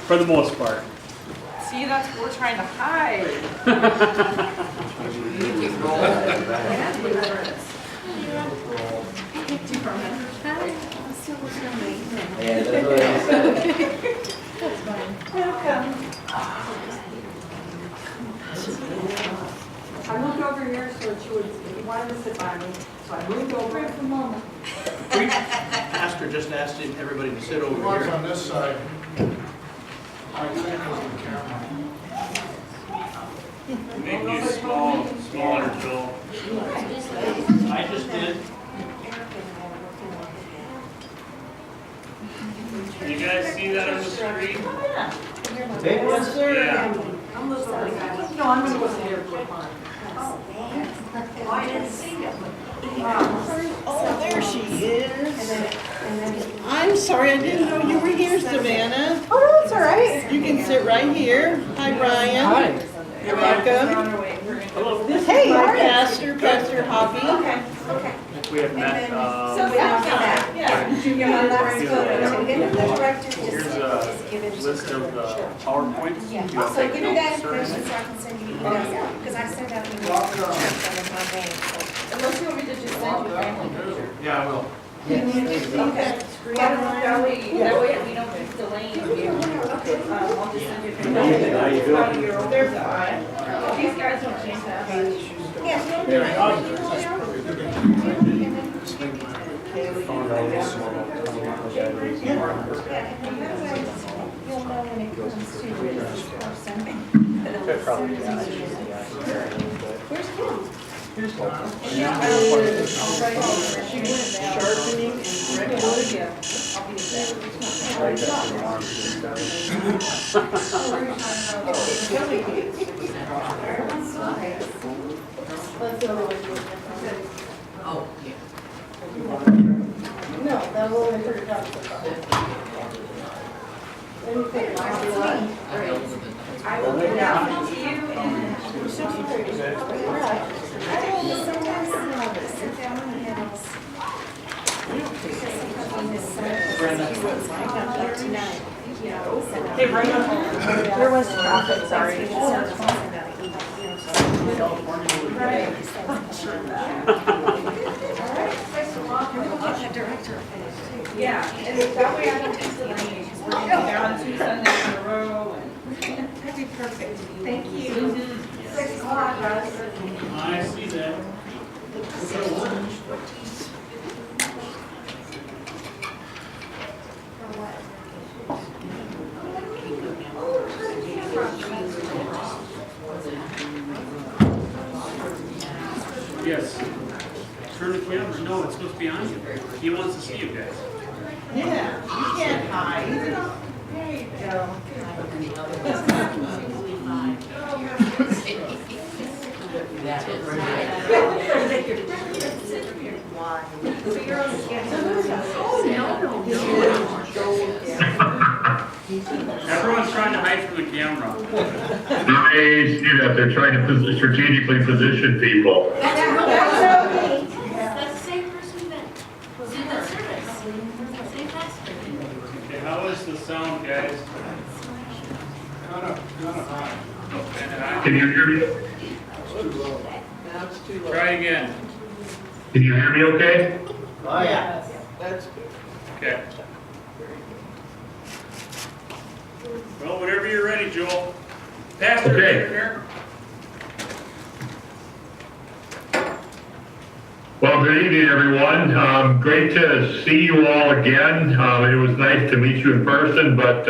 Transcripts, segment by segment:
For the most part. See, that's what we're trying to hide. Yeah, that's what I said. I moved over here so she would, he wanted to sit by me, so I moved over for a moment. Pastor just asked everybody to sit over What's here. on this side? I think it's on camera. Make you smaller, Joel. I just did. You guys see that on the screen? Big one, sir? Yeah. I'm listening to the guy. No, I'm gonna listen here for mine. Oh, I didn't see it. Oh, there she is. I'm sorry, I didn't know you were here, Savannah. Oh, that's all right. You can sit right here. Hi, Brian. You're welcome. Hey, My how are you? Pastor Hoppy. Okay. We have met, So we have that. Yeah. Did you get my last Here's a list of PowerPoints. Yeah, You have so to give take me that notes, sir. information so I can send you emails out, because I send out emails to my bank. Unless you want me to just send you a family picture. Yeah, I will. Okay. That way we don't keep delaying. I'll just send you a picture. How you doing? They're fine. These guys don't change that much. Yeah, you'll know when it comes to this person. Where's Kim? She went sharpening and redwood. Oh, No, that will only hurt down the car. Let me think. I will get out to you and Hey, Brenda. There was traffic, sorry. yeah, and that way I don't keep delaying because we're gonna be down 2 Sundays in a row and. That'd be perfect. Thank you. 6 o'clock, guys. I see that. Yes. Turn the camera. No, it's supposed to be on you. He wants to see you guys. Yeah, you can't hide. There you go. Everyone's trying to hide from the camera. I see that they're trying to strategically position people. That's the same person that was in the service. Same pastor. Okay, how is the sound, guys? Kind of high. Can you hear me? That's too low. Try again. Can you hear me okay? Oh, yeah. That's good. Okay. Well, whenever you're ready, Joel. Pastor, Okay. you're here. Well, good evening, everyone. Great to see you all again. It was nice to meet you in person, but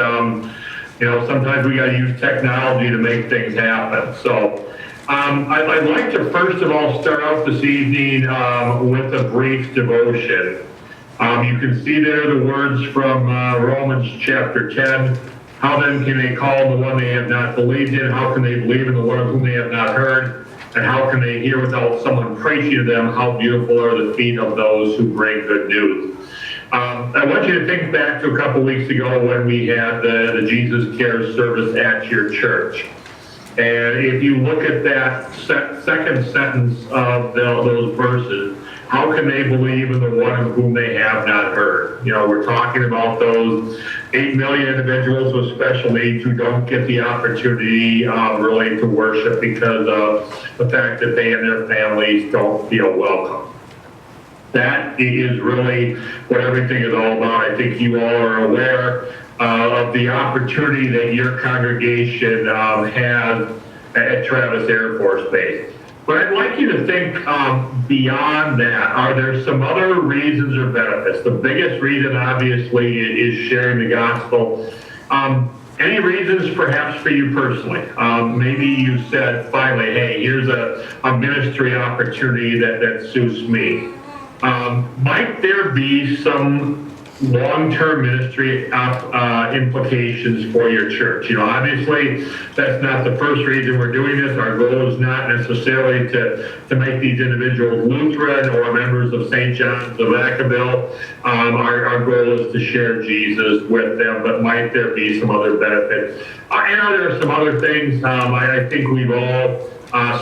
sometimes we got to use technology to make things happen. So I'd like to first of all start off this evening with a brief devotion. You can see there the words from Romans chapter 10. How then can they call the one they have not believed in? How can they believe in the one whom they have not heard? And how can they hear without someone preaching to them? How beautiful are the feet of those who bring good news. I want you to think back to a couple weeks ago when we had the Jesus Cares service at your church. And if you look at that second sentence of those verses, how can they believe in the one of whom they have not heard? You know, we're talking about those 8 million individuals with special needs who don't get the opportunity really to worship because of the fact that they and their families don't feel welcome. That is really what everything is all about. I think you all are aware of the opportunity that your congregation has at Travis Air Force Base. But I'd like you to think beyond that. Are there some other reasons or benefits? The biggest reason, obviously, is sharing the gospel. Any reasons perhaps for you personally? Maybe you said finally, hey, here's a ministry opportunity that suits me. Might there be some long-term ministry implications for your church? You know, obviously, that's not the first reason we're doing this. Our goal is not necessarily to make these individuals Lutheran or members of St. John's of Vacaville. Our goal is to share Jesus with them, but might there be some other benefits? And are there some other things? I think we've all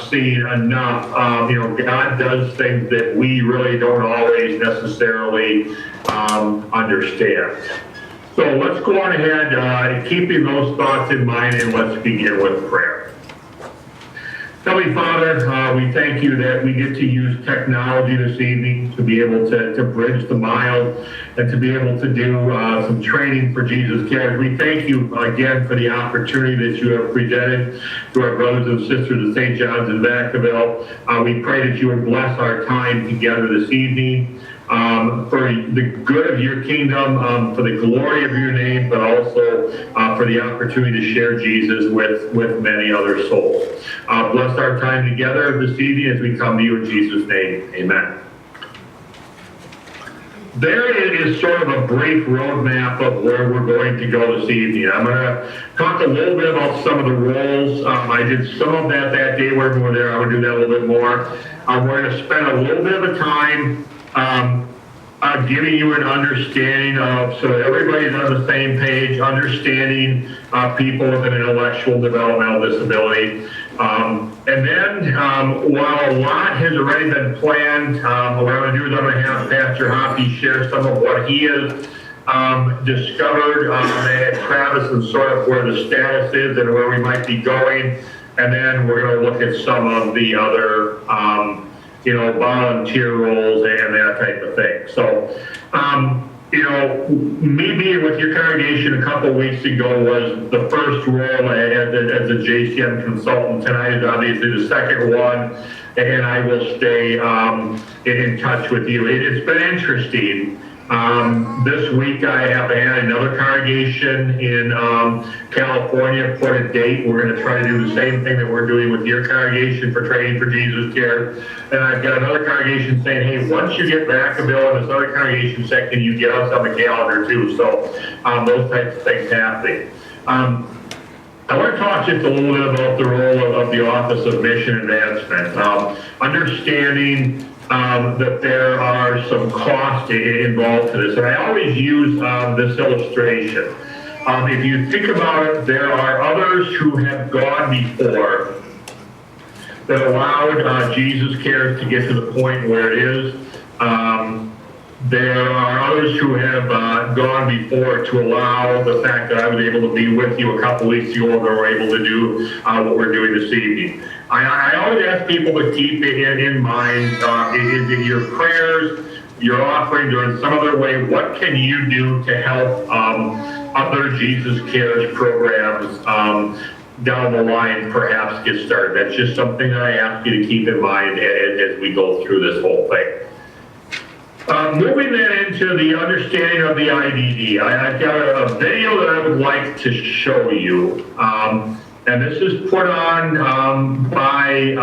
seen enough. You know, God does things that we really don't always necessarily understand. So let's go on ahead, keeping those thoughts in mind, and let's begin with prayer. Heavenly Father, we thank you that we get to use technology this evening to be able to bridge the miles and to be able to do some training for Jesus Cares. We thank you again for the opportunity that you have presented to our brothers and sisters of St. John's in Vacaville. We pray that you would bless our time together this evening for the good of your kingdom, for the glory of your name, but also for the opportunity to share Jesus with many other souls. Bless our time together this evening as we come to you in Jesus' name. Amen. There is sort of a brief roadmap of where we're going to go this evening. I'm going to talk a little bit about some of the roles. I did some of that day when we were there. I would do that a little bit more. We're going to spend a little bit of time giving you an understanding of, so that everybody's on the same page, understanding people with an intellectual developmental disability. And then, while a lot has already been planned, what I'm going to do is I'm going to have Pastor Hoppy share some of what he has discovered at Travis and sort of where the status is and where we might be going. And then we're going to look at some of the other you know, volunteer roles and that type of thing. So, you know, me being with your congregation a couple of weeks ago was the first role as a JCM consultant. Tonight is obviously the second one, and I will stay in touch with you. It's been interesting. This week I have had another congregation in California put a date. We're going to try to do the same thing that we're doing with your congregation for Training for Jesus Care. And I've got another congregation saying, hey, once you get Vacaville, and this other congregation said, can you get us on the calendar too? So those types of things happening. I want to talk just a little bit about the role of the Office of Mission Advancement. Understanding that there are some costs involved to this. And I always use this illustration. If you think about it, there are others who have gone before that allowed Jesus Cares to get to the point where it is. There are others who have gone before to allow the fact that I was able to be with you a couple weeks ago and we're able to do what we're doing this evening. I always ask people to keep it in mind, is it your prayers, your offerings, or in some other way, what can you do to help other Jesus Cares programs down the line perhaps get started? That's just something that I ask you to keep in mind as we go through this whole thing. Moving then into the understanding of the IDD, I've got a video that I would like to show you. And this is put on by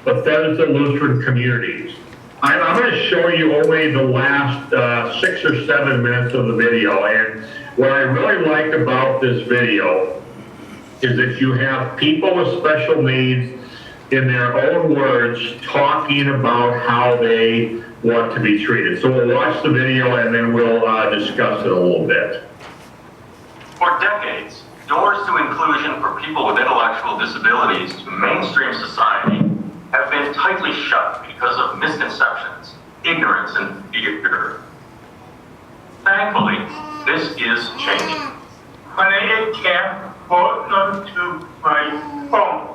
Bethesda Lutheran Communities. I'm going to show you only the last 6 or 7 minutes of the video. And what I really like about this video is that you have people with special needs in their own words talking about how they want to be treated. So we'll watch the video and then we'll discuss it a little bit. For decades, doors to inclusion for people with intellectual disabilities to mainstream society have been tightly shut because of misconceptions ignorance and fear. Thankfully, this is changing. When I can't hold on to my phone.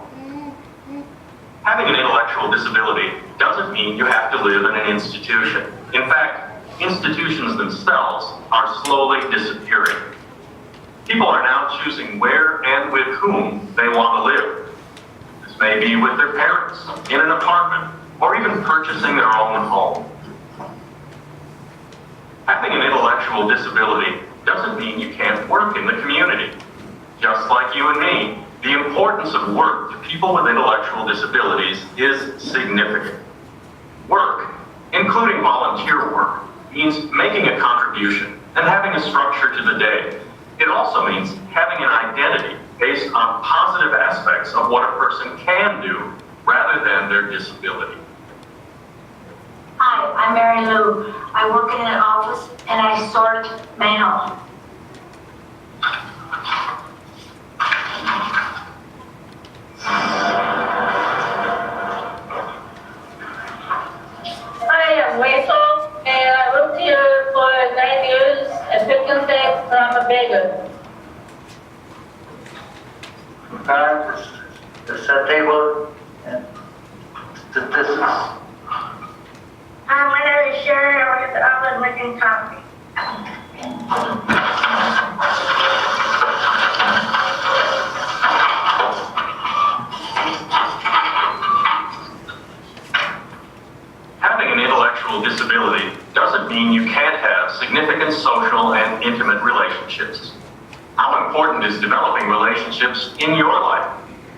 Having an intellectual disability doesn't mean you have to live in an institution. In fact, institutions themselves are slowly disappearing. People are now choosing where and with whom they want to live. This may be with their parents, in an apartment, or even purchasing their own home. Having an intellectual disability doesn't mean you can't work in the community. Just like you and me, the importance of work to people with intellectual disabilities is significant. Work, including volunteer work, means making a contribution and having a structure to the day. It also means having an identity based on positive aspects of what a person can do rather than their disability. Hi, I'm Mary Lou. I work in an office and I sort mail. I am Rachel and I lived here for 9 years and 56 and I'm a beggar. This table and statistics. Hi, my name is Sherry. I work at the outlet making coffee. Having an intellectual disability doesn't mean you can't have significant social and intimate relationships. How important is developing relationships in your life?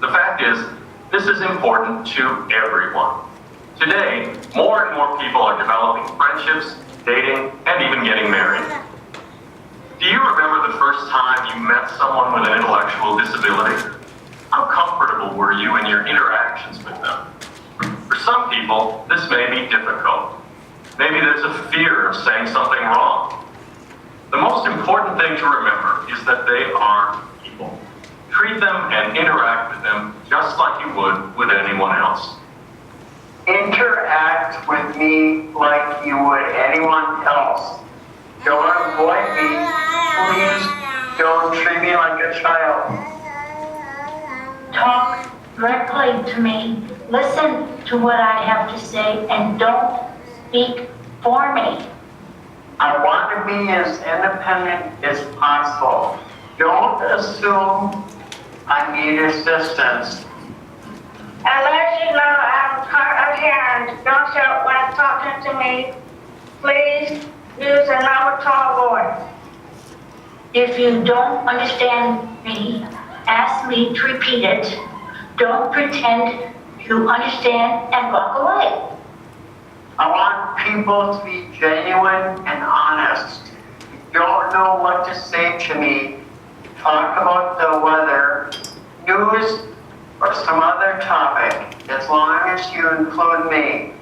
The fact is, this is important to everyone. Today, more and more people are developing friendships, dating, and even getting married. Do you remember the first time you met someone with an intellectual disability? How comfortable were you in your interactions with them? For some people, this may be difficult. Maybe there's a fear of saying something wrong. The most important thing to remember is that they are people. Treat them and interact with them just like you would with anyone else. Interact with me like you would anyone else. Don't avoid me. Please don't treat me like a child. Talk directly to me. Listen to what I have to say and don't speak for me. I want to be as independent as possible. Don't assume I need assistance. And let you know I'm a Karen. Don't shout when talking to me. Please use a normal tone voice. If you don't understand me, ask me to repeat it. Don't pretend you understand and walk away. I want people to be genuine and honest. If you don't know what to say to me, talk about the weather, news, or some other topic, as long as you include me.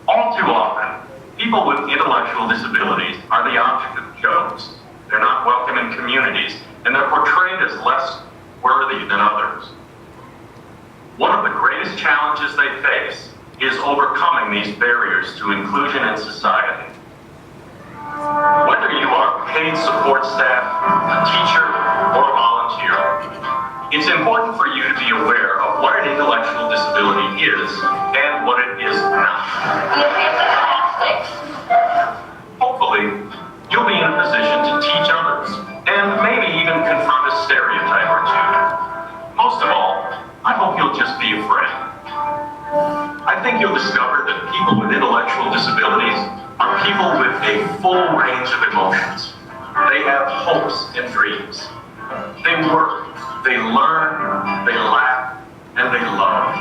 All too often, people with intellectual disabilities are the object of jokes. They're not welcome in communities, and they're portrayed as less worthy than others. One of the greatest challenges they face is overcoming these barriers to inclusion in society. Whether you are paid support staff, a teacher, or a volunteer, it's important for you to be aware of what an intellectual disability is and what it is not. Hopefully, you'll be in a position to teach others and maybe even confront a stereotype or two. Most of all, I hope you'll just be a friend. I think you'll discover that people with intellectual disabilities are people with a full range of emotions. They have hopes and dreams. They work, they learn, they laugh, and they love.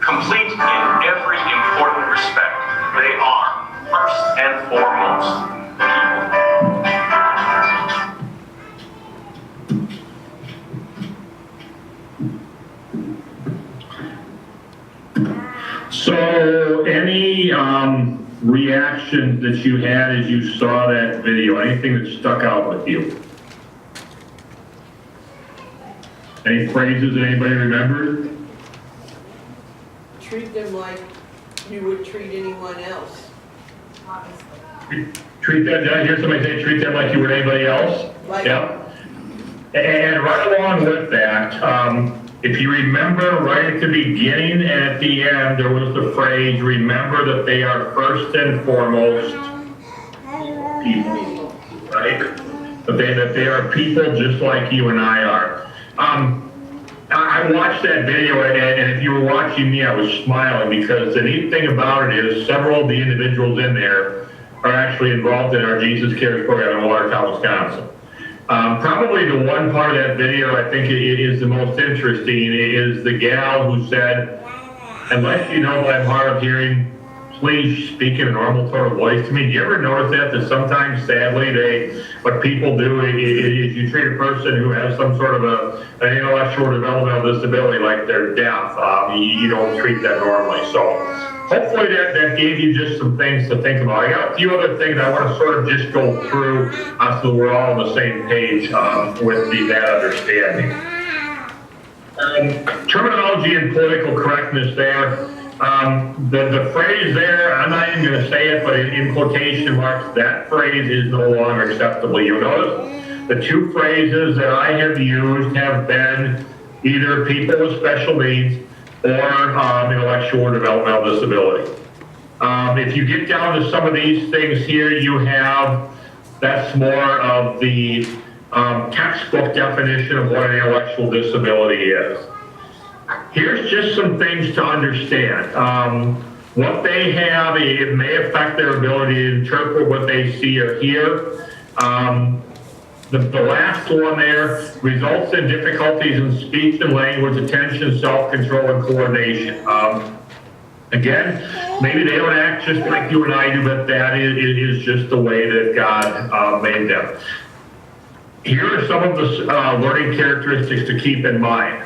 Complete in every important respect, they are, first and foremost, people. So, any reactions that you had as you saw that video? Anything that stuck out with you? Any phrases that anybody remembered? Treat them like you would treat anyone else. Treat them, did I hear somebody say treat them like you would anybody else? Like- Yep. And right along with that, if you remember right at the beginning and at the end, there was the phrase, remember that they are first and foremost people, right? That they are people just like you and I are. I watched that video, and if you were watching me, I was smiling because the neat thing about it is several of the individuals in there are actually involved in our Jesus Cares program in Watertown, Wisconsin. Probably the one part of that video I think it is the most interesting is the gal who said, unless you know I'm hard of hearing, please speak in a normal tone of voice to me. Do you ever notice that sometimes, sadly, what people do is you treat a person who has some sort of an intellectual developmental disability like they're deaf. You don't treat that normally. So hopefully that gave you just some things to think about. I got a few other things I want to sort of just go through so we're all on the same page with that understanding. Terminology and political correctness there. The phrase there, I'm not even going to say it, but in quotation marks, that phrase is no longer acceptable. You'll notice the two phrases that I have used have been either people with special needs or intellectual or developmental disability. If you get down to some of these things here, you have, that's more of the textbook definition of what an intellectual disability is. Here's just some things to understand. What they have, it may affect their ability to interpret what they see or hear. The last one there, results in difficulties in speech and language, attention, self-control, and coordination. Again, maybe they don't act just like you and I do, but that is just the way that God made them. Here are some of the learning characteristics to keep in mind.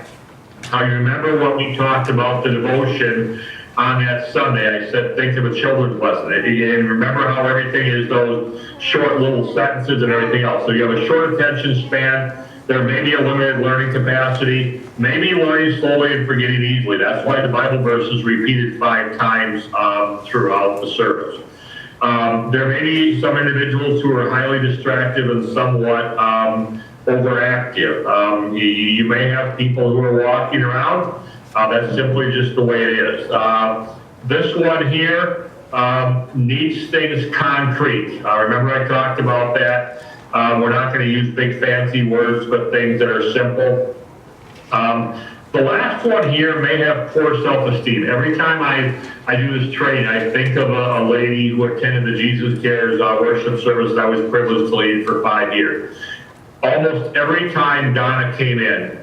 Now, you remember what we talked about the devotion on that Sunday. I said, think of a children's lesson. And remember how everything is those short little sentences and everything else. So you have a short attention span. There may be a limited learning capacity, maybe learning slowly and forgetting easily. That's why the Bible verse is repeated 5 times throughout the service. There may be some individuals who are highly distracted and somewhat overactive. You may have people who are walking around. That's simply just the way it is. This one here needs things concrete. Remember I talked about that. We're not going to use big fancy words, but things that are simple. The last one here may have poor self-esteem. Every time I do this training, I think of a lady who attended the Jesus Cares worship service that I was privileged to lead for 5 years. Almost every time Donna came in,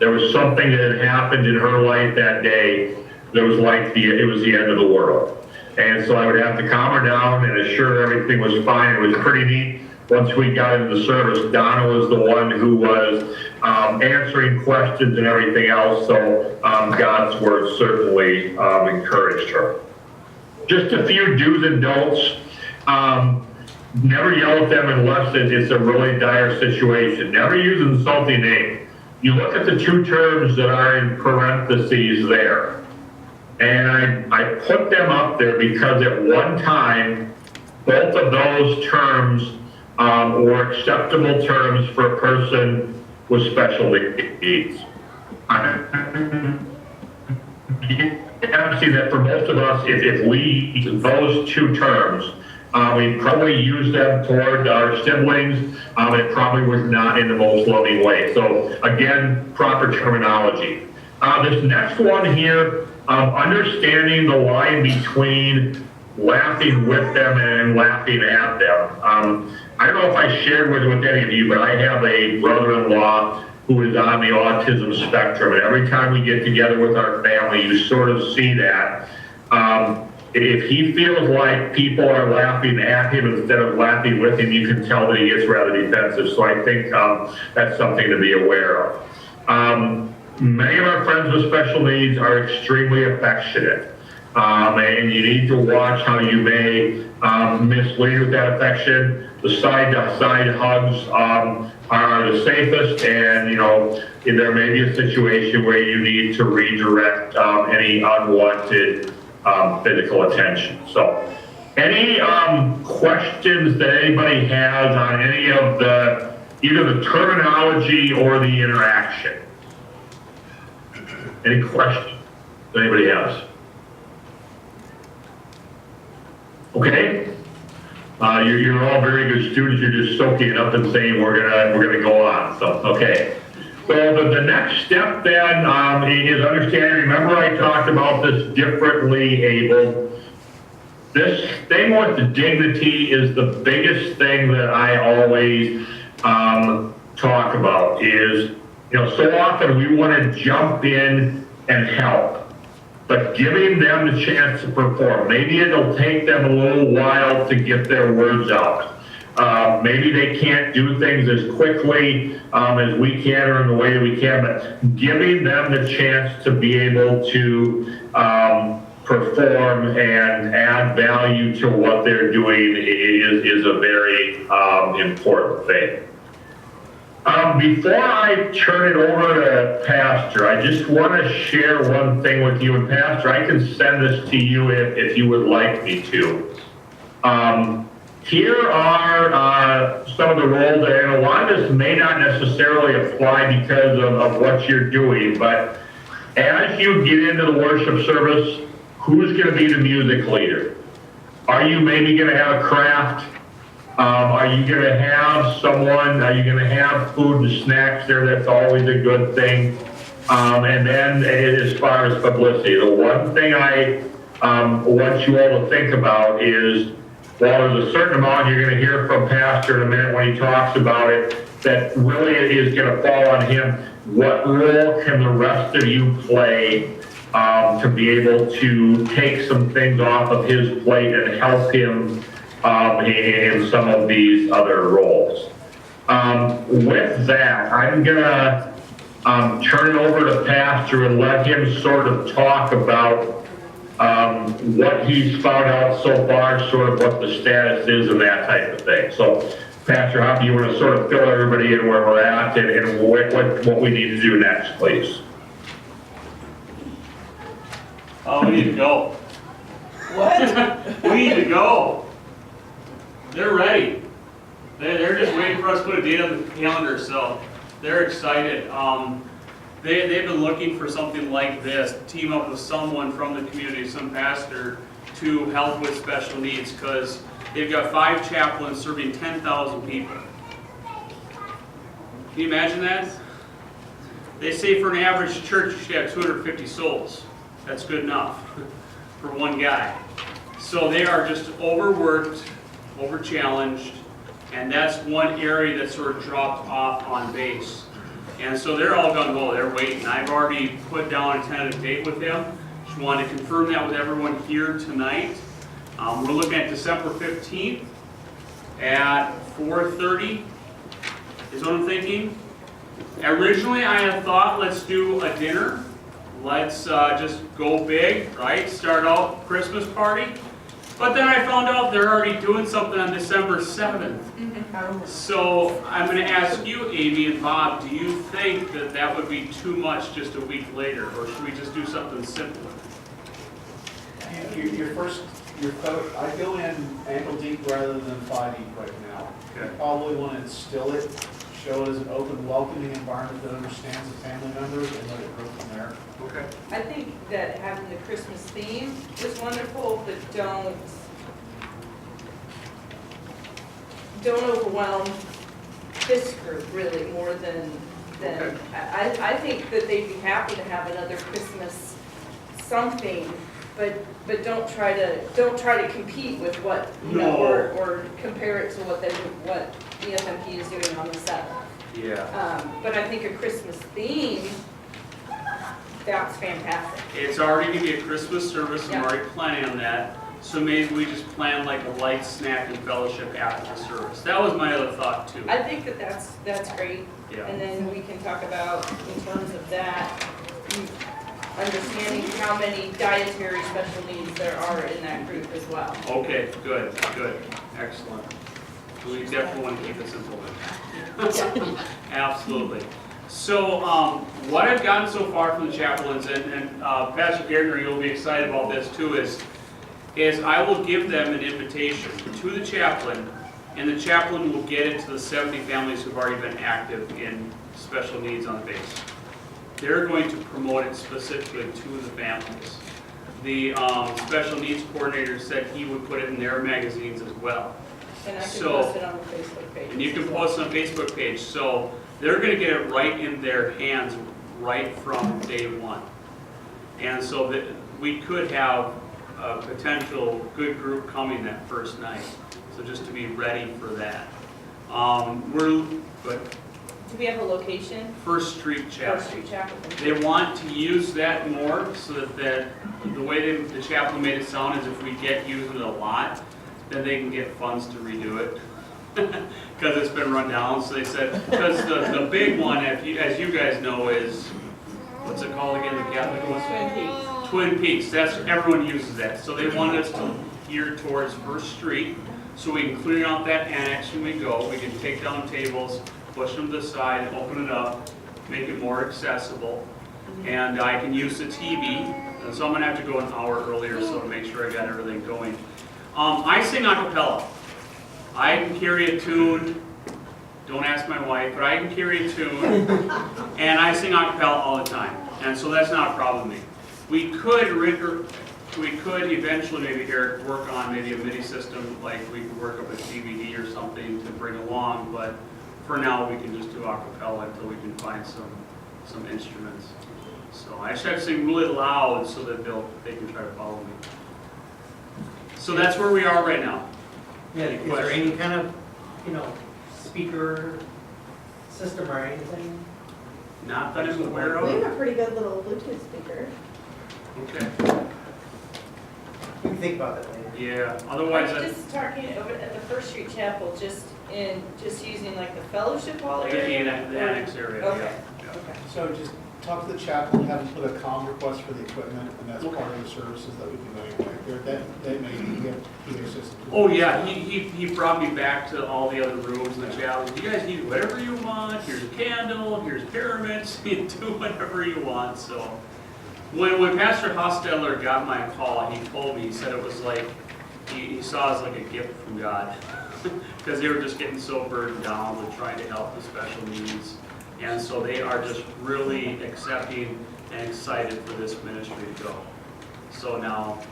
there was something that had happened in her life that day that was like it was the end of the world. And so I would have to calm her down and assure her everything was fine. It was pretty neat. Once we got into the service, Donna was the one who was answering questions and everything else. So God's word certainly encouraged her. Just a few do's and don'ts. Never yell at them unless it's a really dire situation. Never use an insulting name. You look at the 2 terms that are in parentheses there. And I put them up there because at one time, both of those terms were acceptable terms for a person with special needs. I've seen that for most of us, if we use those 2 terms, we probably use them toward our siblings. It probably was not in the most loving way. So again, proper terminology. This next one here, understanding the line between laughing with them and laughing at them. I don't know if I shared with any of you, but I have a brother-in-law who is on the autism spectrum. And every time we get together with our family, you sort of see that. If he feels like people are laughing at him instead of laughing with him, you can tell that he gets rather defensive. So I think that's something to be aware of. Many of our friends with special needs are extremely affectionate. And you need to watch how you may mislead with that affection. The side-to-side hugs are the safest, and there may be a situation where you need to redirect any unwanted physical attention. So, any questions that anybody has on any of either the terminology or the interaction? Any questions that anybody has? Okay. You're all very good students. You're just soaking it up and saying we're gonna go on. So okay. So the next step then is understanding. Remember I talked about this differently abled. This thing with the dignity is the biggest thing that I always talk about. Is so often we want to jump in and help, but giving them the chance to perform. Maybe it'll take them a little while to get their words out. Maybe they can't do things as quickly as we can or in the way that we can, but giving them the chance to be able to perform and add value to what they're doing is a very important thing. Before I turn it over to Pastor, I just want to share one thing with you. And Pastor, I can send this to you if you would like me to. Here are some of the roles, and a lot of this may not necessarily apply because of what you're doing, but as you get into the worship service, who's going to be the music leader? Are you maybe going to have a craft? Are you going to have someone, are you going to have food and snacks there? That's always a good thing. And then as far as publicity, the one thing I want you all to think about is, while there's a certain amount you're going to hear from Pastor in a minute when he talks about it, that really is going to fall on him. What role can the rest of you play to be able to take some things off of his plate and help him in some of these other roles? With that, I'm gonna turn it over to Pastor and let him sort of talk about what he's found out so far, sort of what the status is and that type of thing. So, Pastor, how do you want to sort of fill everybody in where we're at and what we need to do next, please? Oh, we need to go. What? We need to go. They're ready. They're just waiting for us to put a date on the calendar, so they're excited. They've been looking for something like this, team up with someone from the community, some pastor, to help with special needs, because they've got 5 chaplains serving 10,000 people. Can you imagine that? They say for an average church you should have 250 souls. That's good enough for one guy. So they are just overworked, over-challenged, and that's one area that sort of dropped off on base. And so they're all gung-ho, they're waiting. I've already put down a tentative date with them. Just wanted to confirm that with everyone here tonight. We're looking at December 15th at 4:30 is what I'm thinking. Originally I had thought, let's do a dinner. Let's just go big, right? Start out Christmas party. But then I found out they're already doing something on December 7th. So I'm going to ask you, Amy and Bob, do you think that that would be too much just a week later? Or should we just do something simpler? I go in ankle deep rather than 5 deep right now. Okay. You probably want to instill it, show it as an open, welcoming environment that understands the family members, and let it grow from there. Okay. I think that having the Christmas theme is wonderful, but don't overwhelm this group really more than Okay. I think that they'd be happy to have another Christmas something, but don't try to compete with what or compare it to what the FMP is doing on the 7th. Yeah. But I think a Christmas theme, that's fantastic. It's already going to be a Christmas service. I'm Yeah. already planning on that. So maybe we just plan like a light snack and fellowship after the service. That was my other thought too. I think that that's great. Yeah. And then we can talk about, in terms of that, understanding how many dietary special needs there are in that group as well. Okay, good, excellent. We definitely want to keep it simple then. Absolutely. So, what I've gotten so far from the chaplains, and Pastor Gardner, you'll be excited about this too, is I will give them an invitation to the chaplain, and the chaplain will get it to the 70 families who've already been active in special needs on the base. They're going to promote it specifically to the families. The special needs coordinator said he would put it in their magazines as well. And I can So- post it on the Facebook page. And you can as well. post it on the Facebook page, so they're gonna get it right in their hands right from day one. And so that we could have a potential good group coming that first night, so just to be ready for that. But Do we have a location? First Street Chapel. First Street Chapel. They want to use that more so that the way the chaplain made it sound is if we get using it a lot, then they can get funds to redo it. Because it's been run down, so they said, because the big one, as you guys know, is, what's it called again, the Catholic one? Twin Peaks. Twin Peaks, everyone uses that. So they wanted us to gear towards First Street, so we can clear out that annex when we go. We can take down tables, push them to the side, open it up, make it more accessible. And I can use the TV, and so I'm gonna have to go an hour earlier so to make sure I got everything going. I sing a cappella. I can carry a tune, don't ask my wife, but I can carry a tune, and I sing a cappella all the time. And so that's not a problem with me. We could eventually maybe, Eric, work on maybe a MIDI system, like we could work up a DVD or something to bring along, but for now we can just do a cappella until we can find some instruments. So I just have to sing really loud so that they can try to follow me. So that's where we are right now. Yeah, is there any kind of, speaker system or anything? Not that I'm aware We of. have a pretty good little Bluetooth speaker. Okay. We can think about that later. Yeah, Are otherwise, you just talking over at the First Street Chapel, just using like the fellowship hall the area? annex area, Okay. yeah. Okay. So just talk to the chaplain, have him put a comm request for the equipment, and that's part of the services that we do anyway. They may need to get PA system. Oh, yeah, he brought me back to all the other rooms in the chapel. You guys need whatever you want. Here's a candle, here's pyramids, you do whatever you want, so. When Pastor Hostetler got my call, he told me, he said it was like, he saw it as like a gift from God. Because they were just getting so burdened down with trying to help the special needs. And so they are just really accepting and excited for this ministry to go. So now,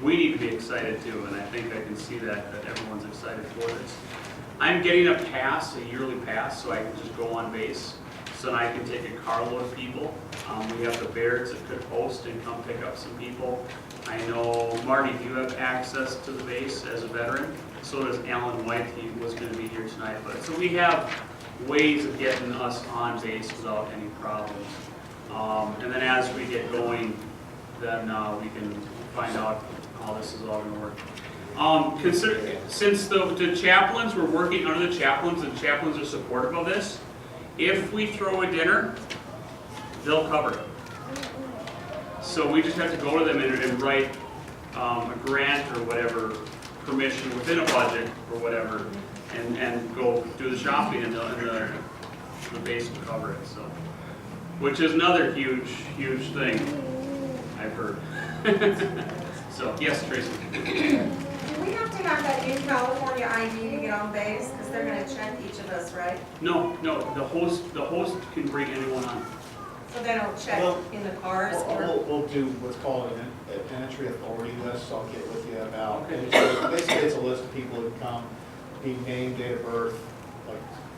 we need to be excited too, and I think I can see that everyone's excited for this. I'm getting a pass, a yearly pass, so I can just go on base. So then I can take a carload of people. We have the Beards that could host and come pick up some people. I know, Marty, you have access to the base as a veteran. So does Alan White, he was going to be here tonight. But so we have ways of getting us on base without any problems. And then as we get going, then we can find out how this is all going to work. Since the chaplains, we're working under the chaplains, and chaplains are supportive of this, if we throw a dinner, they'll cover it. So we just have to go to them and write a grant or whatever, permission within a budget or whatever, and go do the shopping, and the base will cover it, so. Which is another huge, huge thing, I've heard. So, yes, Tracy? Do we have to have that in California ID to get on base? Because they're gonna check each of us, right? No, the host can bring anyone on. So they don't check Well, in the cars or? We'll do what's called an entry authority list, so I'll get with you about. Okay. And so basically, it's a list of people who come, be name, date of birth,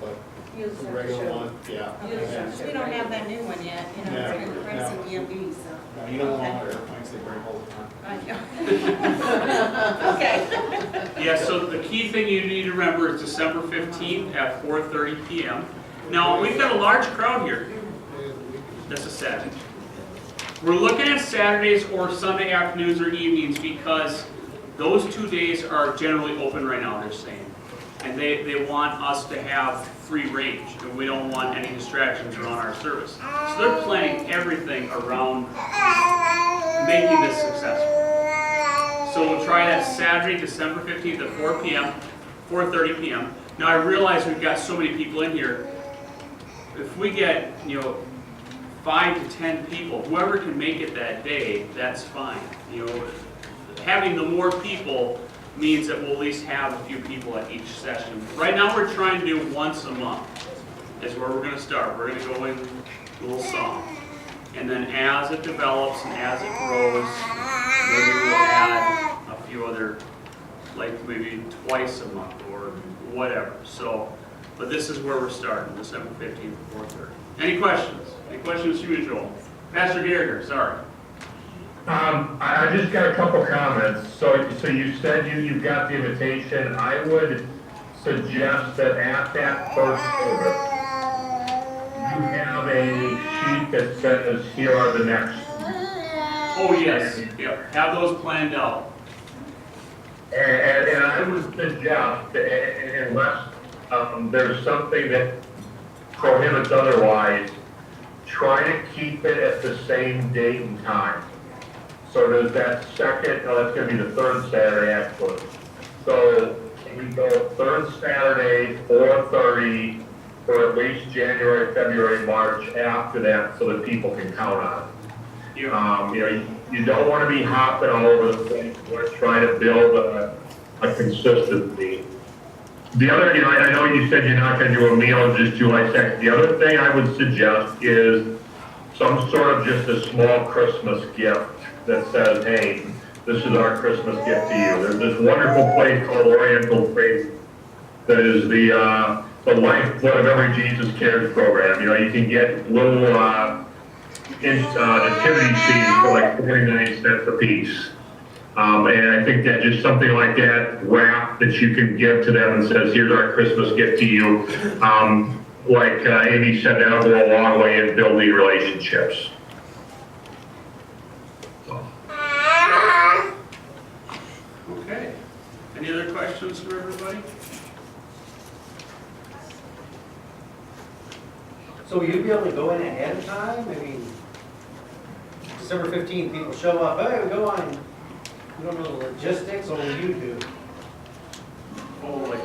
like You just the have to regular show. one, yeah. You just have to We don't have that new one yet, No, it's been no. pricing EMB, so. No, you don't want airplanes, they break all the time. I know. Okay. Yeah, so the key thing you need to remember is December 15th at 4:30 p.m. Now, we've got a large crowd here. That's a Saturday. We're looking at Saturdays or Sunday afternoons or evenings because those 2 days are generally open right now, they're saying. And they want us to have free range, and we don't want any distractions around our service. So they're planning everything around making this successful. So we'll try that Saturday, December 15th at 4 p.m., 4:30 p.m. Now I realize we've got so many people in here. if we get, 5 to 10 people, whoever can make it that day, that's fine. Having the more people means that we'll at least have a few people at each session. Right now, we're trying to do once a month, is where we're gonna start. We're gonna go in a little song. And then as it develops and as it grows, maybe we'll add a few other, like maybe twice a month or whatever. So, but this is where we're starting, December 15th, 4:30. Any questions? Any questions from you, Joel? Pastor Gallagher, sorry. I just got a couple comments. So you said you got the invitation. I would suggest that at that first service, you have a sheet that says, here are the next. Oh, yes. Yep. Have those planned out. And I would suggest, unless there's something that prohibits otherwise, try to keep it at the same date and time. So there's that second, that's gonna be the third Saturday actually. So we go third Saturday, 4:30 for at least January, February, March after that, so that people can count on it. You don't want to be hopping all over the place. You want to try to build a consistency. The other, I know you said you're not going to do a meal, just do like that. The other thing I would suggest is some sort of just a small Christmas gift that says, hey, this is our Christmas gift to you. There's this wonderful place called Oriental Faith that is the lifeblood of every Jesus Cares program. You can get little nativity scenes for like 49 cents a piece. And I think that just something like that wrap that you can give to them and says, here's our Christmas gift to you. Like Amy said, that'll go a long way in building relationships. Okay. Any other questions for everybody? So will you be able to go in ahead of time? I mean, December 15th, people show up, hey, we go on. You don't know the logistics, or will you do? Oh, like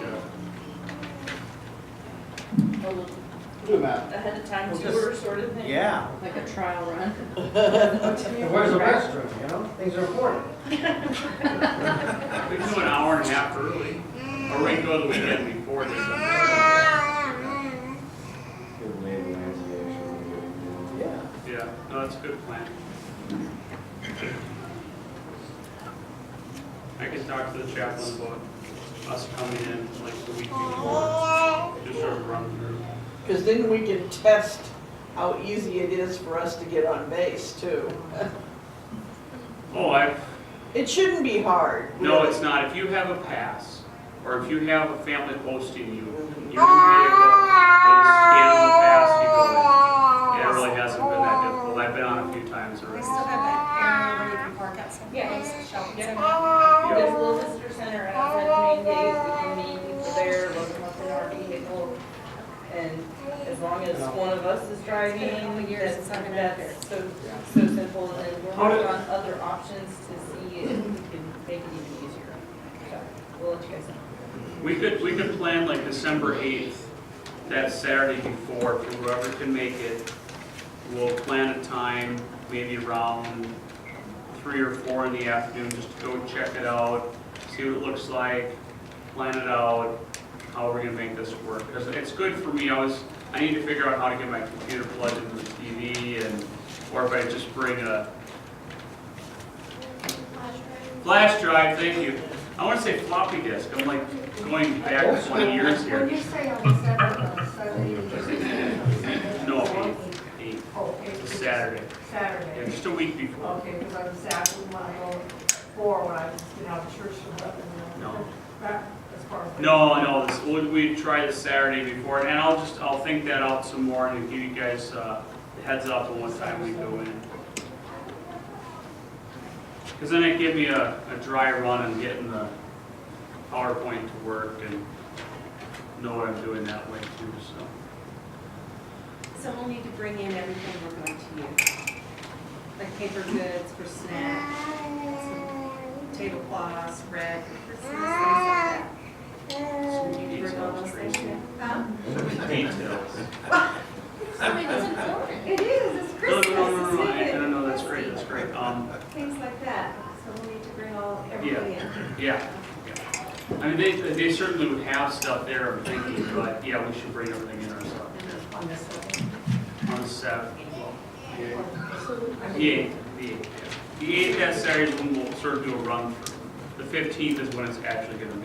Do that. Ahead of time Well, tour just- sort of thing? Yeah. Like a trial run? And where's the restroom, Things are important. we can do an hour and a half early, or we can go the weekend before this. Yeah. Yeah, no, that's a good plan. I can talk to the chaplain about us coming in like the week before, just sort of run through. Because then we can test how easy it is for us to get on base too. Oh, It shouldn't be hard. no, really. it's not. If you have a pass, or if you have a family posting you, you can vehicle, they scan the pass, you go in. Yeah, it really hasn't been that difficult. I've been on a few times We already. still have that area where you can park outside the Yeah. base shopping Yeah. center. There's a little visitor center outside the main gate, we can meet people there, load them up in our vehicle. And as long as one of us is driving, that's so simple. And then we're working on other options to see if we can make it even easier. So we'll let you guys know. We could plan like December 8th, that Saturday before, for whoever can make it. We'll plan a time, maybe around 3 or 4 in the afternoon, just to go check it out, see what it looks like, plan it out, how we're gonna make this work. Because it's good for me, I need to figure out how to get my computer plugged into the TV, and or if I just bring a flash drive, thank you. I want to say floppy disk. I'm like going back 20 years When here. you say on the 7th, you just say No, 8th. Oh, It's it's Saturday. Yeah, Saturday. just a week before. Okay, because I was saying, I wouldn't want to go for when I just get out of church or nothing. No. Back as far as. No, we try the Saturday before, and I'll think that out some more and give you guys the heads up on what time we go in. Because then it give me a dry run and getting the PowerPoint to work and know what I'm doing that way too, so. So we'll need to bring in everything we're going to use, like paper goods for snacks, some tablecloths, bread for Christmas, things like that. Should we need to bring all those things in? Details. I mean, it's important. It is, it's No, Christmas. no, that's great, that's great. Things like that, so we need to bring everything in. Yeah. I mean, they certainly would have stuff there, I'm thinking, but yeah, we should bring everything in ourselves. On this On the 7th, well, the 8th, yeah. The 8th, that Saturday is when we'll sort of do a run through. The 15th is when it's actually gonna be.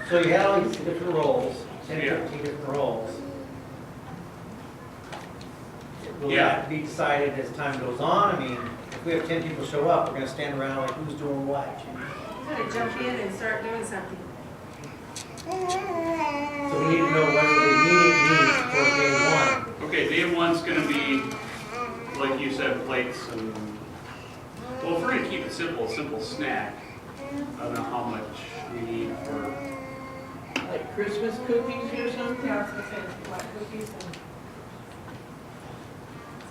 So you had all these different roles, 10, Yeah. 15 different roles. Will Yeah. that be decided as time goes on? I mean, if we have 10 people show up, we're gonna stand around like who's doing what? Gotta jump in and start doing something. So we need to know what the immediate needs for day one. Okay, day one's gonna be, like you said, plates and, well, if we're gonna keep it simple, a simple snack, I don't know how much we need for, Like Christmas cookies or something? Yeah, I was gonna say, like cookies and.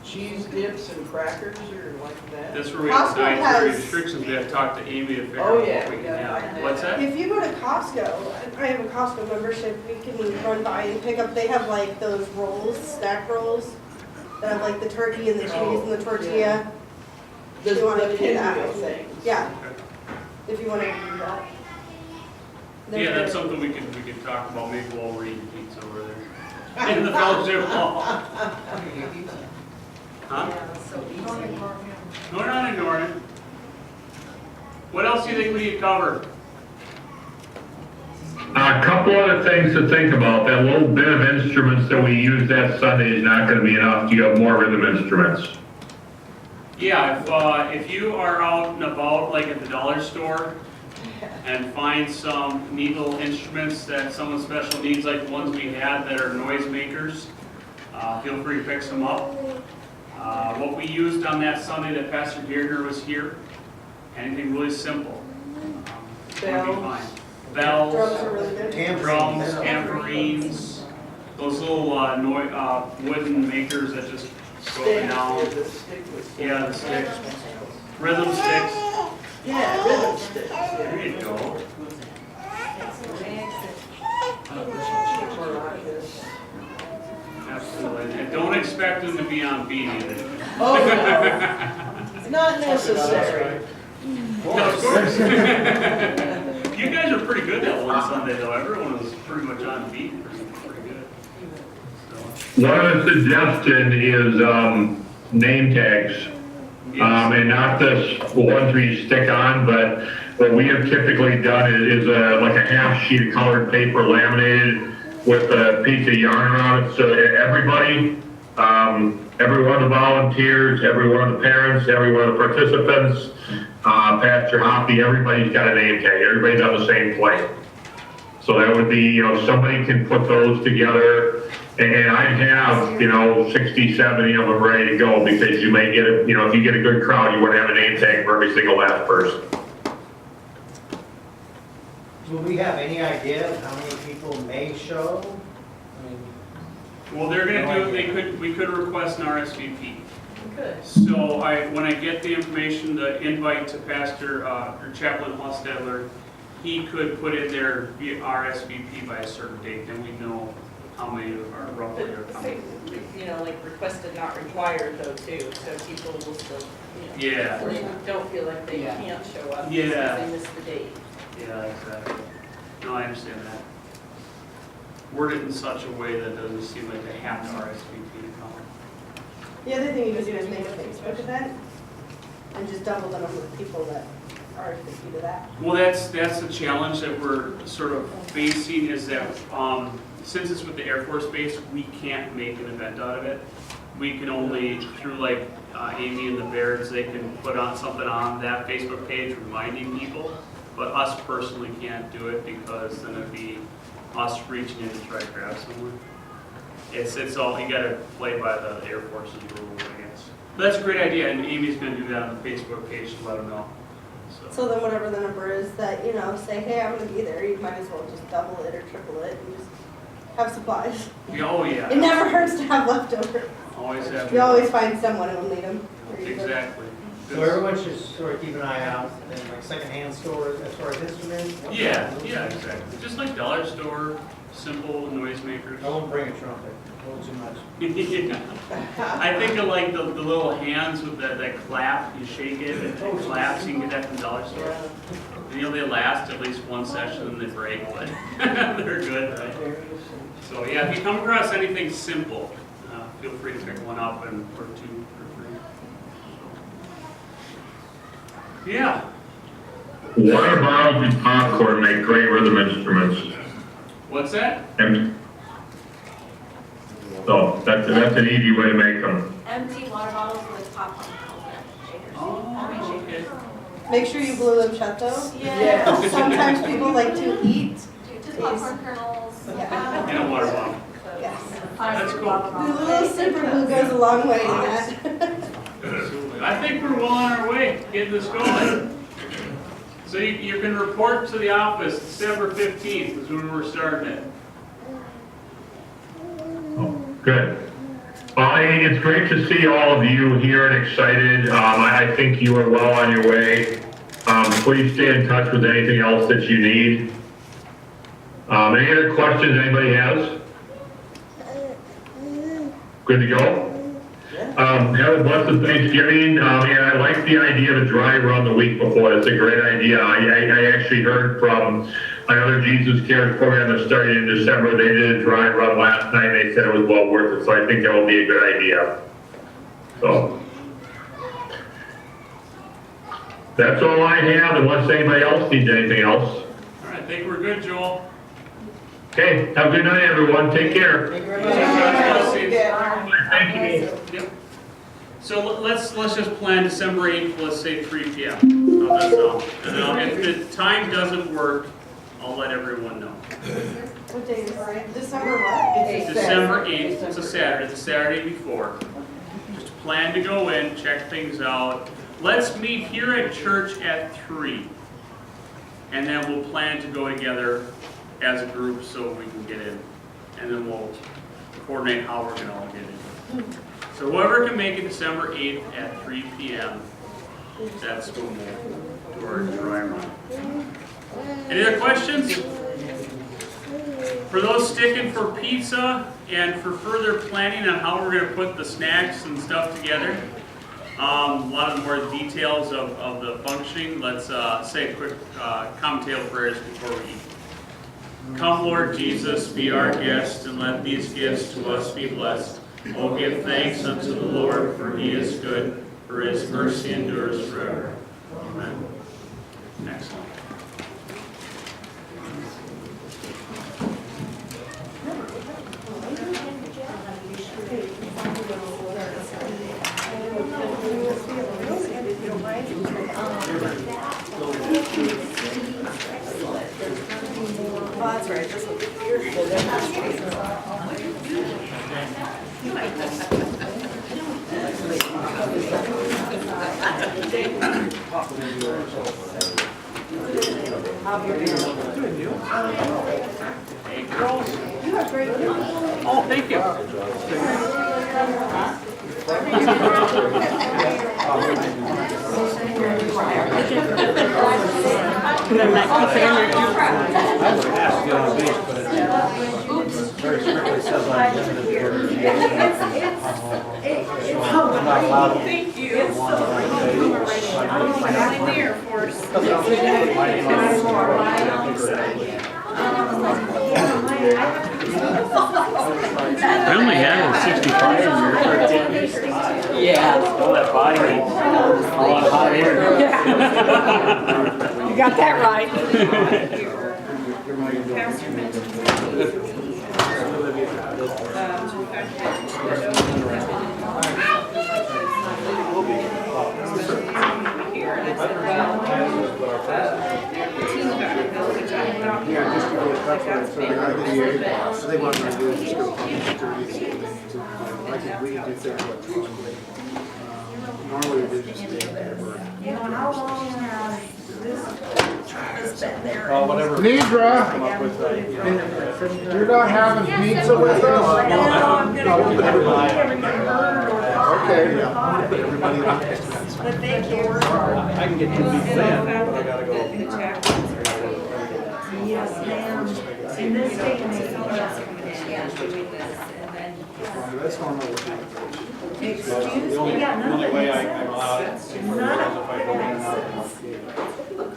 Cheese dips and crackers or like that? that's where we have Costco dietary has- restrictions, we have to talk to Amy to figure Oh, out yeah, what we we can gotta have. find What's that? If you go to Costco, I have a Costco membership, we can run by and pick up, they have like those rolls, snack rolls, that have like the turkey and the cheese and the tortilla. The You wanna do that? pinwheel things. Yeah, Okay. if you wanna do that. Yeah, that's something we could talk about, maybe while we're eating pizza over there. In the fellowship hall. Huh? Yeah, it's so easy. No, we're not ignoring it. What else do you think we need covered? A couple other things to think about. That little bit of instruments that we use that Sunday is not gonna be enough. You have more rhythm instruments. Yeah, if you are out and about, like at the dollar store, and find some neat little instruments that someone special needs, like the ones we had that are noise makers, feel free to pick some up. What we used on that Sunday that Pastor Gardner was here, anything really simple. Would be fine. Drums are Bells, really good. drums, tambourines, those little wooden makers that just go down. The stick with. Yeah, the sticks. Rhythm sticks. Yeah, rhythm sticks. There you go. Absolutely. And don't expect them to be on beat either. Oh, no. Not necessary. Yeah, of course. You guys are pretty good that one Sunday though. Everyone was pretty much on beat. Pretty good. So, One other suggestion is, name tags. yes. And not the ones we stick on, but what we have typically done is like a half sheet of colored paper laminated with a piece of yarn around it, so everybody, every one of the volunteers, every one of the parents, every one of the participants, Pastor Hoppy, everybody's got a name tag, everybody's on the same plate. So that would be, somebody can put those together, and I'd have, 60, 70 of them ready to go, because you may get if you get a good crowd, you want to have a name tag for every single last person. Will we have any idea of how many people may show? I mean, Well, they're gonna No do, idea. we could request an RSVP. Good. So when I get the information, the invite to Pastor, or Chaplain Hostetler, he could put in there via RSVP by a certain date, then we know how many are roughly are But say, coming. like requested, not required though too, so people will still, Yeah, or don't feel like they Yeah. can't show up Yeah. because they missed the date. yeah, exactly. No, I understand that. Word it in such a way that doesn't seem like they have to RSVP to come. The other thing you can do is make a Facebook event and just double the number of people that are RSVP to that. Well, that's the challenge that we're sort of facing, is that since it's with the Air Force Base, we can't make an event out of it. We can only, through like Amy and the Bears, they can put on something on that Facebook page reminding people, but us personally can't do it, because then it'd be us reaching in to try to grab someone. It's all, you gotta play by the Air Force's rules, I guess. But that's a great idea, and Amy's gonna do that on the Facebook page to let them know. So then whatever the number is that, say, hey, I'm gonna be there, you might as well just double it or triple it and just have supplies. Yeah, oh, yeah. It never hurts to have leftover. Always have. You always find someone who will need them. Exactly. So everyone should sort of keep an eye out in like secondhand stores as far as instruments? Yeah, exactly. Just like dollar store, simple noisemakers. I won't bring a trumpet, a little too much. I think of like the little hands with that clap, you shake it, and it claps, you can get that from the dollar store. And, they last at least one session and they break, but they're good, right? So yeah, if you come across anything simple, feel free to pick one up and or two for free. Yeah. Water bottles and popcorn make great rhythm instruments. What's that? So that's an easy way to make them. Empty water bottles with popcorn shakers. Oh, okay. Make sure you blow them shut though. Yeah. Sometimes people like to eat. Just popcorn kernels. In a water bottle. Yes. That's cool. The little super glue goes a long way in that. Absolutely. I think we're well on our way to getting this going. So you can report to the office December 15th is when we're starting it. Good. Well, it's great to see all of you here and excited. I think you are well on your way. Please stay in touch with anything else that you need. Any other questions anybody has? Good to go? Have a blessed Thanksgiving, and I like the idea of a dry run the week before. That's a great idea. I actually heard from another Jesus Cares program that started in December. They did a dry run last night, and they said it was well worth it, so I think that will be a good idea. So, that's all I have, unless anybody else needs anything else. All right, I think we're good, Joel. Okay, have a good night, everyone. Take care. Thank you very much. Thank you. Yep. So let's just plan December 8th, let's say 3 p.m. How's that sound? And if the time doesn't work, I'll let everyone know. What day is it? December what? December 8th, it's a Saturday, the Saturday before. Just plan to go in, check things out. Let's meet here at church at 3. And then we'll plan to go together as a group so we can get in. And then we'll coordinate how we're gonna all get in. So whoever can make it December 8th at 3 p.m., that's when we'll do our dry run. Any other questions? For those sticking for pizza and for further planning on how we're going to put the snacks and stuff together, a lot of the more details of the functioning, let's say a quick common table prayers before we eat. Come, Lord Jesus, be our guest, and let these gifts to us be blessed. Oh, give thanks unto the Lord, for he is good, for his mercy endures forever. Amen. Excellent. Oh, that's right, this will be here. Hey, girls. You have great news. Oh, thank you. Very strictly says I'm limited Thank you. It's so I'm in the Air Force. I only had 65 in here. Yeah. All that body weight. A lot of hot air. You got that right. So they want to do is just go from we can do things electronically. Normally we just You know, how long has this been there? Nidra, you're not having pizza with us? I know, I'm gonna go every bird or Okay, yeah, I'm gonna put everybody on next to that. But thank you. I can get 2 people in, but I gotta go. The chaplains are Yes, ma'am. In this day and age. doing this, and then That's normal. Excuse The only, me, yeah, the only none way of I'm that allowed makes is sense. if None I go in and out. of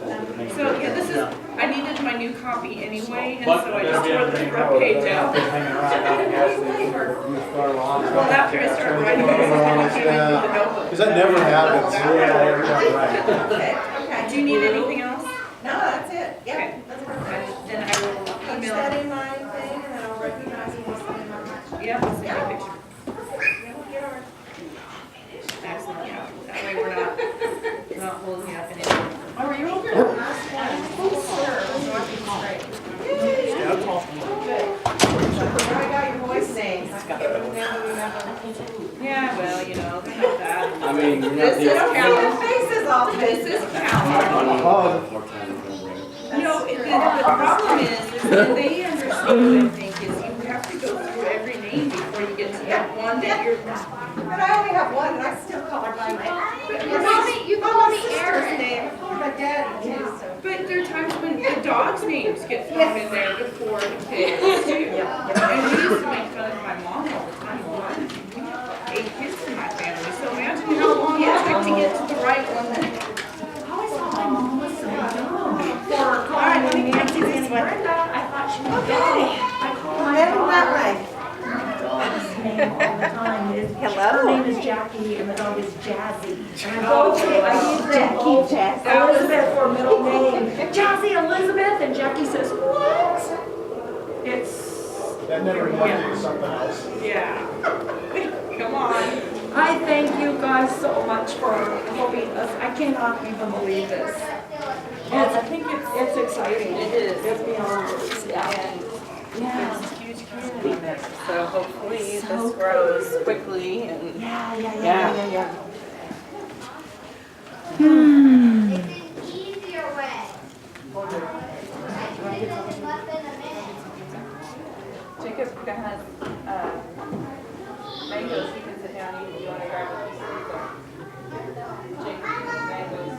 that makes sense. So, yeah, this is, I needed my new copy anyway, and But so I better just be on wrote the the main front road, page better not out. be hanging around down the gas station or you start along. Well, after I start writing this, I'm gonna keep it in the notebook. Because that never happens. Yeah, right. Okay, okay. Do you need anything else? No, that's it. Yeah, Okay. that's perfect. Then I will Keep email. that in my thing and I'll recognize you once I'm in my. Yeah, I'll send you a picture. Get our. Excellent, yeah. That way we're not holding you up in any. Oh, were you over there? Full serve, so I can straight. Good. Now I got your voice names. I can't remember. Yeah, well, you know, they're not that. I mean, you're not This is the. Cal. Faces off. This is Cal. Oh, No, the problem is that they understand, I think, is you have to go through every name before you get to that one that you're. But I only have one and I still call her by my. You call me Sister's name. I call her my daddy too, so. But there are times when the dogs' names get thrown in there before the kids too. And we used to make fun of my mom all the time. Well, we have 8 kids in my family, so imagine how long it took to get to the right one that. All right, let me get you in. I thought she was okay. I call my dog my dog's name all the time. Her name is Jackie and the dog is Jazzy. Okay, I use Jackie. Elizabeth for middle name. Jazzy Elizabeth, and Jackie says, what? It's. That never happened to something else. Yeah. Come on. I thank you guys so much for helping us. I cannot even believe this. I think it's exciting. It is. It's beyond words, yeah. And Yeah. it's a huge community there, so hopefully this grows quickly and. Yeah. It's an easier way. Jacob has mangoes, he can sit down, you want to grab a piece of pizza. Jacob, you need mangoes.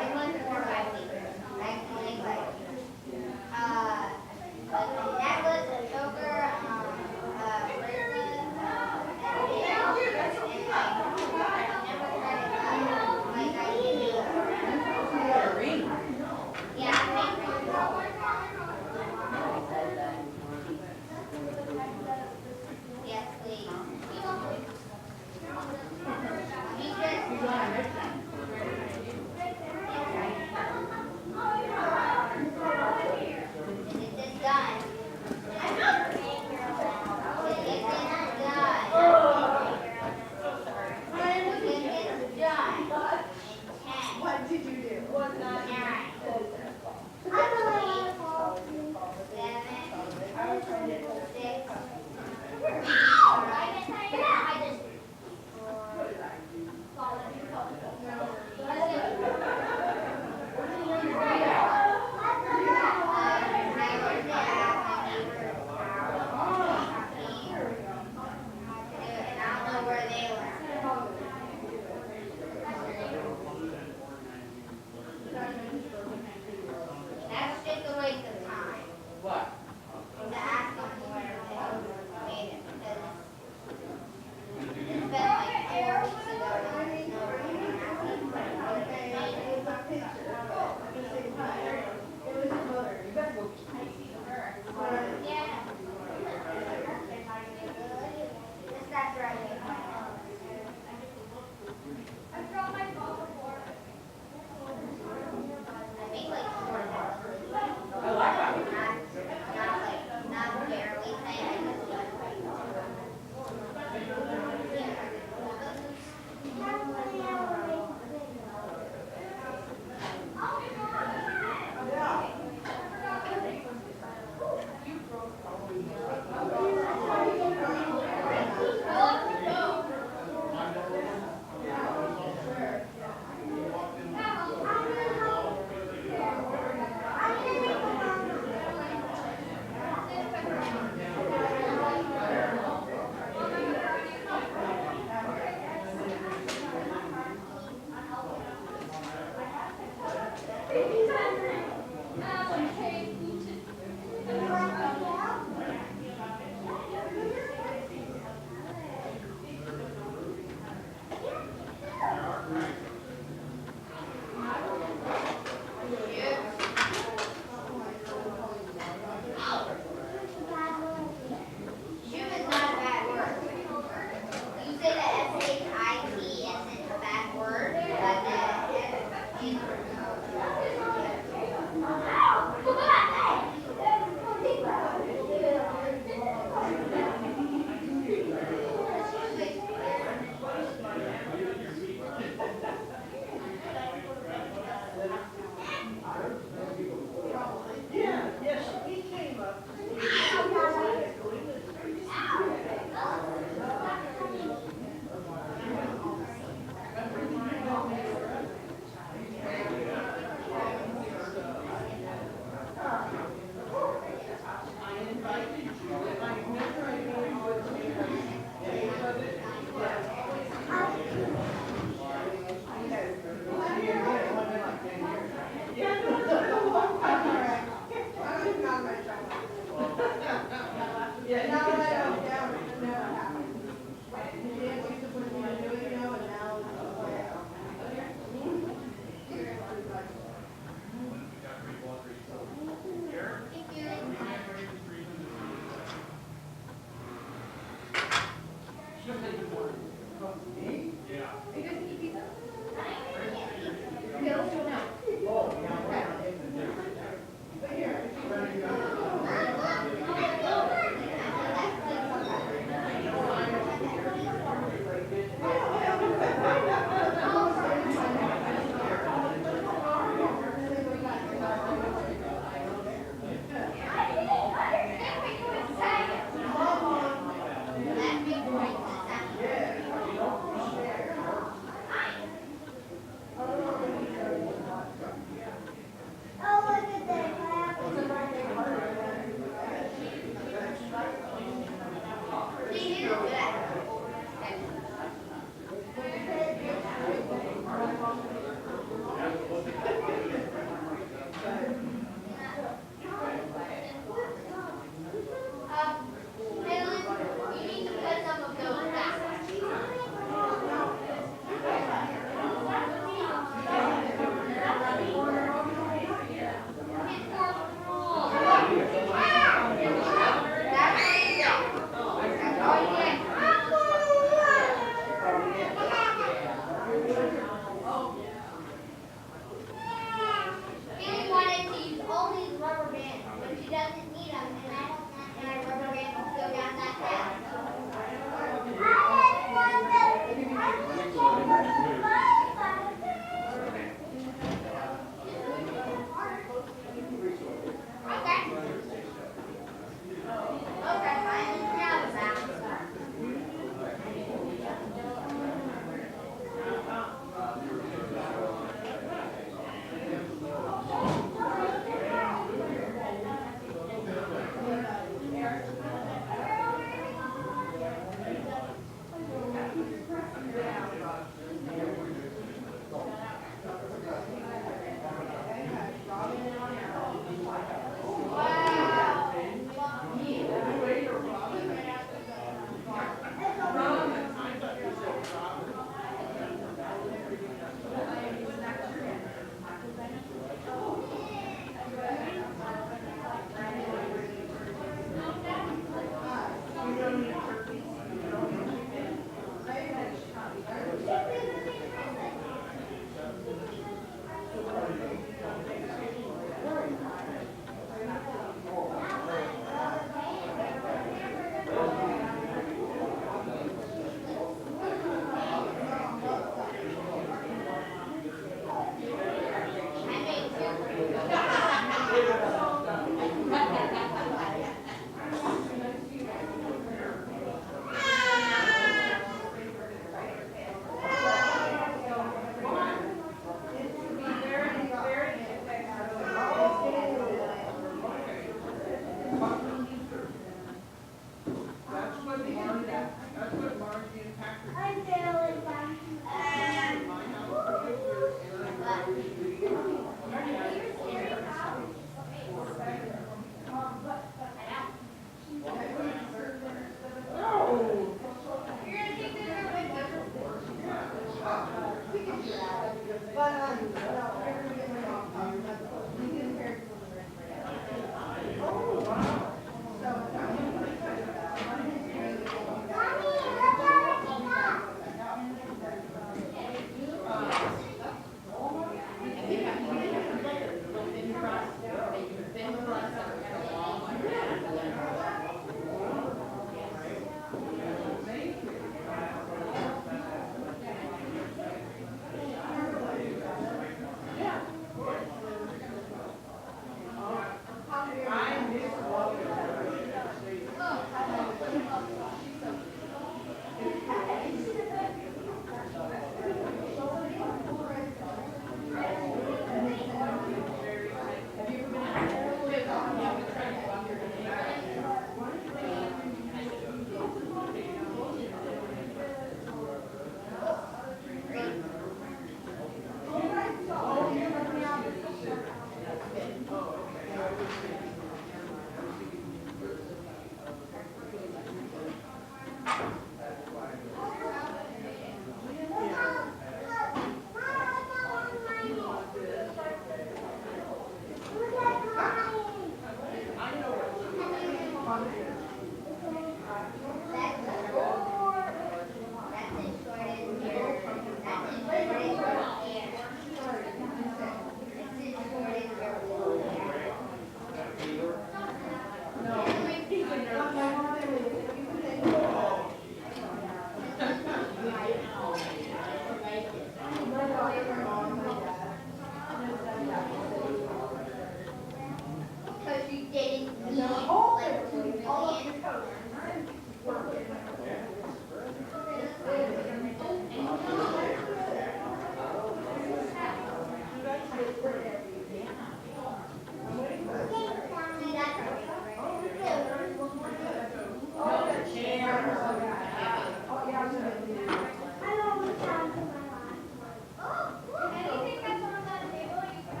Anything that's on that table, you can